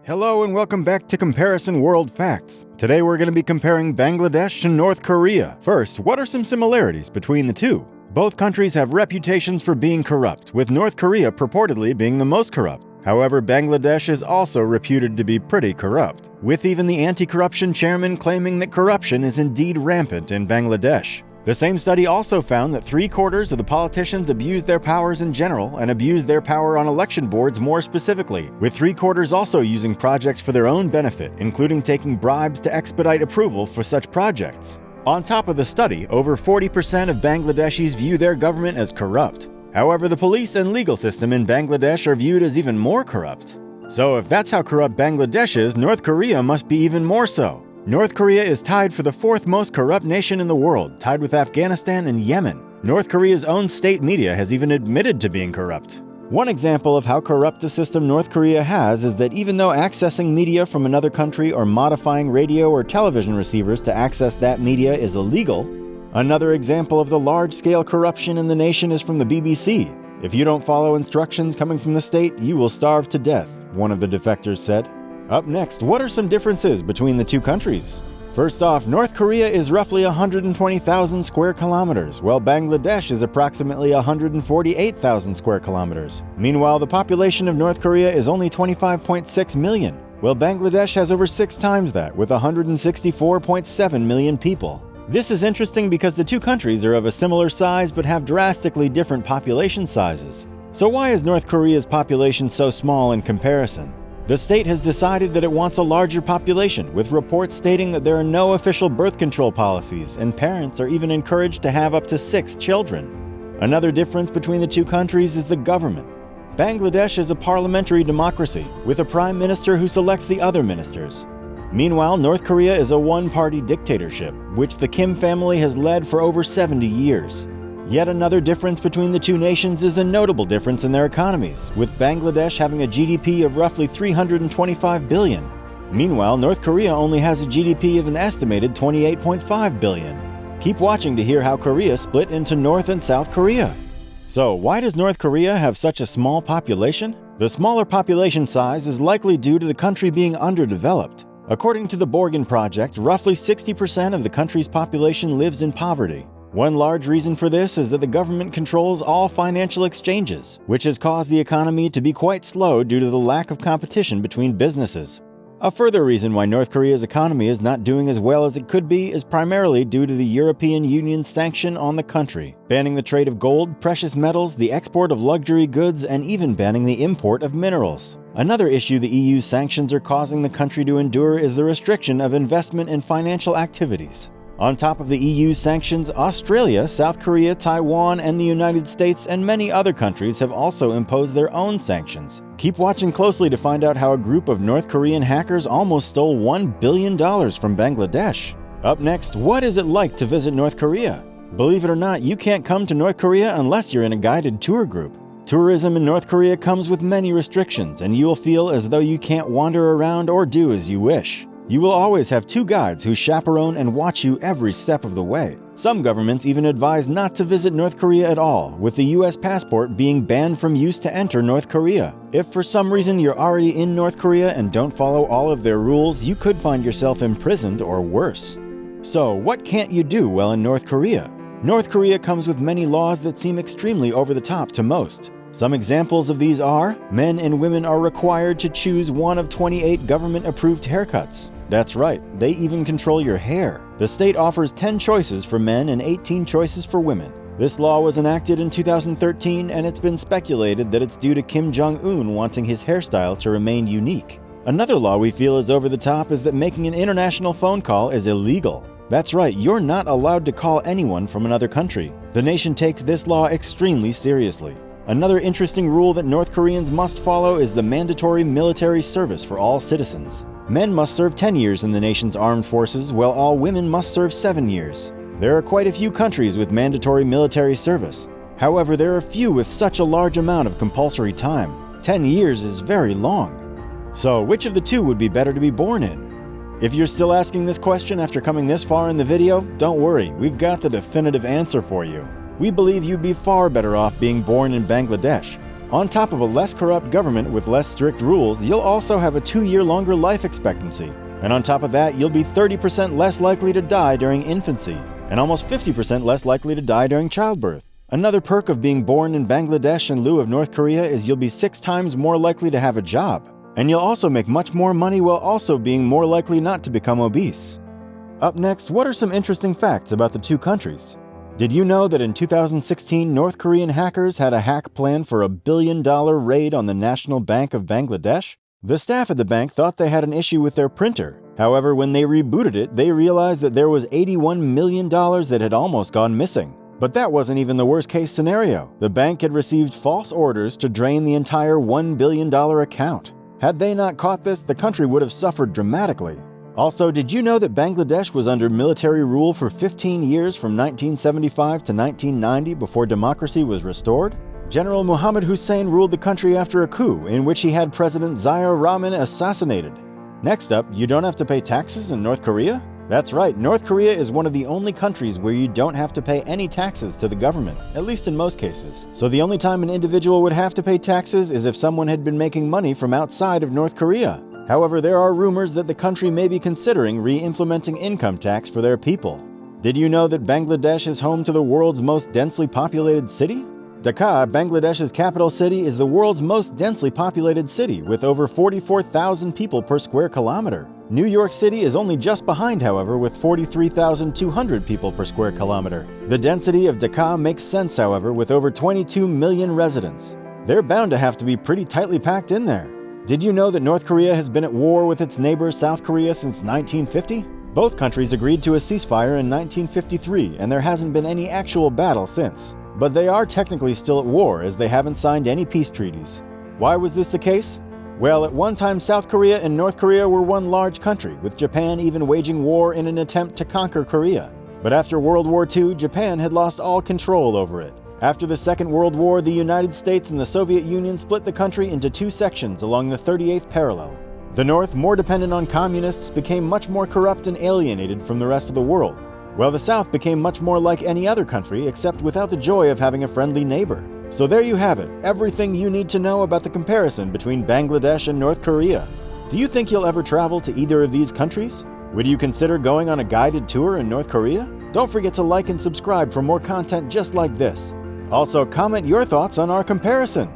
Hello and welcome back to Comparison World Facts. Today we're going to be comparing Bangladesh and North Korea. First, what are some similarities between the two? Both countries have reputations for being corrupt, with North Korea purportedly being the most corrupt. However, Bangladesh is also reputed to be pretty corrupt, with even the anti-corruption chairman claiming that corruption is indeed rampant in Bangladesh. The same study also found that 3/4 of the politicians abused their powers in general and abused their power on election boards more specifically, with 3/4 also using projects for their own benefit, including taking bribes to expedite approval for such projects. On top of the study, over 40% of Bangladeshis view their government as corrupt. However, the police and legal system in Bangladesh are viewed as even more corrupt. So if that's how corrupt Bangladesh is, North Korea must be even more so. North Korea is tied for the 4th most corrupt nation in the world, tied with Afghanistan and Yemen. North Korea's own state media has even admitted to being corrupt. One example of how corrupt a system North Korea has is that even though accessing media from another country or modifying radio or television receivers to access that media is illegal, another example of the large-scale corruption in the nation is from the BBC. If you don't follow instructions coming from the state, you will starve to death, one of the defectors said. Up next, what are some differences between the two countries? First off, North Korea is roughly 120,000 square kilometers, while Bangladesh is approximately 148,000 square kilometers. Meanwhile, the population of North Korea is only 25.6 million, while Bangladesh has over 6 times that, with 164.7 million people. This is interesting because the two countries are of a similar size but have drastically different population sizes. So why is North Korea's population so small in comparison? The state has decided that it wants a larger population, with reports stating that there are no official birth control policies, and parents are even encouraged to have up to 6 children. Another difference between the two countries is the government. Bangladesh is a parliamentary democracy, with a prime minister who selects the other ministers. Meanwhile, North Korea is a one-party dictatorship, which the Kim family has led for over 70 years. Yet another difference between the two nations is the notable difference in their economies, with Bangladesh having a GDP of roughly 325 billion. Meanwhile, North Korea only has a GDP of an estimated 28.5 billion. Keep watching to hear how Korea split into North and South Korea. So, why does North Korea have such a small population? The smaller population size is likely due to the country being underdeveloped. According to the Borgen Project, roughly 60% of the country's population lives in poverty. One large reason for this is that the government controls all financial exchanges, which has caused the economy to be quite slow due to the lack of competition between businesses. A further reason why North Korea's economy is not doing as well as it could be is primarily due to the European Union's sanction on the country, banning the trade of gold, precious metals, the export of luxury goods, and even banning the import of minerals. Another issue the EU's sanctions are causing the country to endure is the restriction of investment in financial activities. On top of the EU's sanctions, Australia, South Korea, Taiwan, and the United States and many other countries have also imposed their own sanctions. Keep watching closely to find out how a group of North Korean hackers almost stole $1 billion from Bangladesh. Up next, what is it like to visit North Korea? Believe it or not, you can't come to North Korea unless you're in a guided tour group. Tourism in North Korea comes with many restrictions, and you will feel as though you can't wander around or do as you wish. You will always have 2 guides who chaperone and watch you every step of the way. Some governments even advise not to visit North Korea at all, with the US passport being banned from use to enter North Korea. If for some reason you're already in North Korea and don't follow all of their rules, you could find yourself imprisoned or worse. So, what can't you do while in North Korea? North Korea comes with many laws that seem extremely over the top to most. Some examples of these are, men and women are required to choose one of 28 government-approved haircuts. That's right, they even control your hair. The state offers 10 choices for men and 18 choices for women. This law was enacted in 2013, and it's been speculated that it's due to Kim Jong-un wanting his hairstyle to remain unique. Another law we feel is over the top is that making an international phone call is illegal. That's right, you're not allowed to call anyone from another country. The nation takes this law extremely seriously. Another interesting rule that North Koreans must follow is the mandatory military service for all citizens. Men must serve 10 years in the nation's armed forces, while all women must serve 7 years. There are quite a few countries with mandatory military service. However, there are few with such a large amount of compulsory time. 10 years is very long. So, which of the two would be better to be born in? If you're still asking this question after coming this far in the video, don't worry, we've got the definitive answer for you. We believe you'd be far better off being born in Bangladesh. On top of a less corrupt government with less strict rules, you'll also have a 2-year longer life expectancy. And on top of that, you'll be 30% less likely to die during infancy, and almost 50% less likely to die during childbirth. Another perk of being born in Bangladesh in lieu of North Korea is you'll be 6 times more likely to have a job. And you'll also make much more money while also being more likely not to become obese. Up next, what are some interesting facts about the two countries? Did you know that in 2016, North Korean hackers had a hack plan for a $1 billion raid on the National Bank of Bangladesh? The staff at the bank thought they had an issue with their printer. However, when they rebooted it, they realized that there was $81 million that had almost gone missing. But that wasn't even the worst-case scenario. The bank had received false orders to drain the entire $1 billion account. Had they not caught this, the country would have suffered dramatically. Also, did you know that Bangladesh was under military rule for 15 years from 1975 to 1990 before democracy was restored? General Mohammad Hussein ruled the country after a coup in which he had President Ziaur Rahman assassinated. Next up, you don't have to pay taxes in North Korea? That's right, North Korea is one of the only countries where you don't have to pay any taxes to the government, at least in most cases. So the only time an individual would have to pay taxes is if someone had been making money from outside of North Korea. However, there are rumors that the country may be considering re-implementing income tax for their people. Did you know that Bangladesh is home to the world's most densely populated city? Dhaka, Bangladesh's capital city, is the world's most densely populated city with over 44,000 people per square kilometer. New York City is only just behind, however, with 43,200 people per square kilometer. The density of Dhaka makes sense, however, with over 22 million residents. They're bound to have to be pretty tightly packed in there. Did you know that North Korea has been at war with its neighbor South Korea since 1950? Both countries agreed to a ceasefire in 1953, and there hasn't been any actual battle since. But they are technically still at war, as they haven't signed any peace treaties. Why was this the case? Well, at one time South Korea and North Korea were one large country, with Japan even waging war in an attempt to conquer Korea. But after World War II, Japan had lost all control over it. After the Second World War, the United States and the Soviet Union split the country into 2 sections along the 38th parallel. The North, more dependent on communists, became much more corrupt and alienated from the rest of the world, while the South became much more like any other country except without the joy of having a friendly neighbor. So there you have it, everything you need to know about the comparison between Bangladesh and North Korea. Do you think you'll ever travel to either of these countries? Would you consider going on a guided tour in North Korea? Don't forget to like and subscribe for more content just like this. Also, comment your thoughts on our comparison.